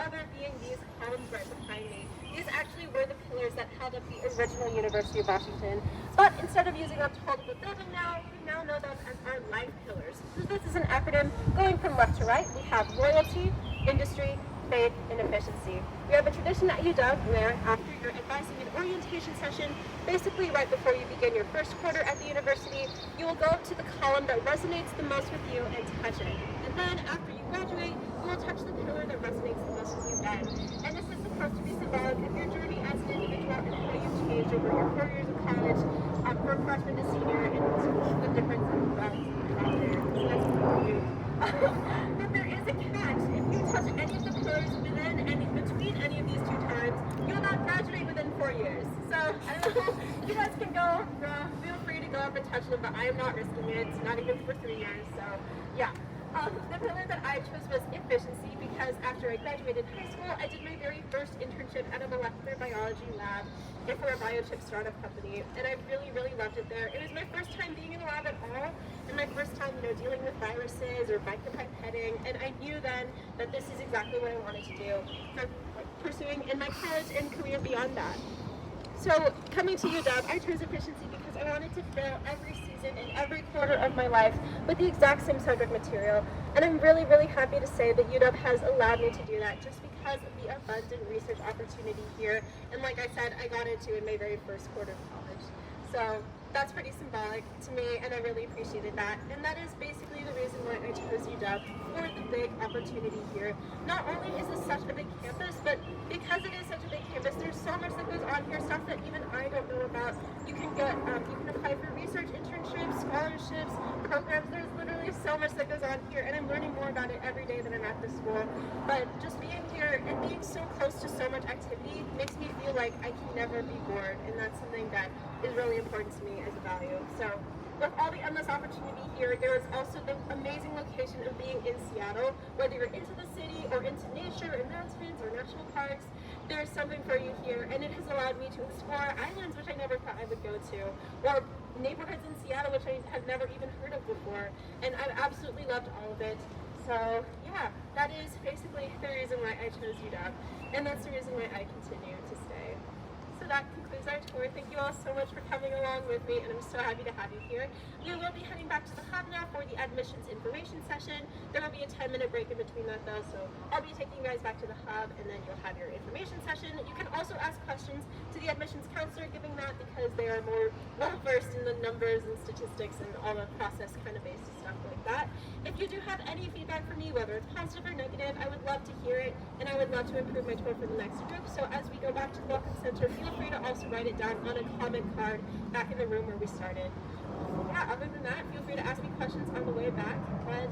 other being these columns right behind me. These actually were the pillars that held up the original University of Washington. But instead of using them to hold up the building now, we now know them as our life pillars. So this is an acronym going from left to right. We have loyalty, industry, faith, and efficiency. We have a tradition at UW where after your advising and orientation session, basically right before you begin your first quarter at the university, you will go up to the column that resonates the most with you and touch it. And then after you graduate, you will touch the pillar that resonates the most with you then. And this is supposed to be symbolic of your journey as an individual and how you've changed over your 4 years of college, from freshman to senior, and the difference in values out there. So that's for you. But there is a catch. If you touch any of the pillars within and between any of these two times, you will not graduate within 4 years. So I don't know, you guys can go, feel free to go up and touch them, but I am not risking it, not even for 3 years. So yeah. The pillar that I chose was efficiency because after I graduated high school, I did my very first internship at a molecular biology lab for a biochip startup company, and I really, really loved it there. It was my first time being in a lab at all, and my first time, dealing with viruses or micropipetting, and I knew then that this is exactly what I wanted to do for pursuing in my college and career beyond that. So coming to UW, I chose efficiency because I wanted to fill every season and every quarter of my life with the exact same subject material. And I'm really, really happy to say that UW has allowed me to do that just because of the abundant research opportunity here. And like I said, I got into in my very first quarter of college. So that's pretty symbolic to me, and I really appreciated that. And that is basically the reason why I chose UW for the big opportunity here. Not only is this such a big campus, but because it is such a big campus, there's so much that goes on here, stuff that even I don't know about. You can apply for research internships, scholarships, programs. There's literally so much that goes on here, and I'm learning more about it every day that I'm at this school. But just being here and being so close to so much activity makes me feel like I can never be bored, and that's something that is really important to me as a value. So with all the endless opportunity here, there is also the amazing location of being in Seattle. Whether you're into the city or into nature or mountains or national parks, there is something for you here, and it has allowed me to explore islands which I never thought I would go to, or neighborhoods in Seattle which I have never even heard of before, and I've absolutely loved all of it. So yeah, that is basically the reason why I chose UW, and that's the reason why I continue to stay. So that concludes our tour. Thank you all so much for coming along with me, and I'm so happy to have you here. We will be heading back to the hub now for the admissions information session. There will be a 10-minute break in between that though, so I'll be taking you guys back to the hub, and then you'll have your information session. You can also ask questions to the admissions counselor giving that, because they are more well-versed in the numbers and statistics and all the process kind of based stuff like that. If you do have any feedback for me, whether it's positive or negative, I would love to hear it, and I would love to improve my tour for the next group. So as we go back to the Welcome Center, feel free to also write it down on a comment card back in the room where we started. Yeah, other than that, feel free to ask me questions on the way back, but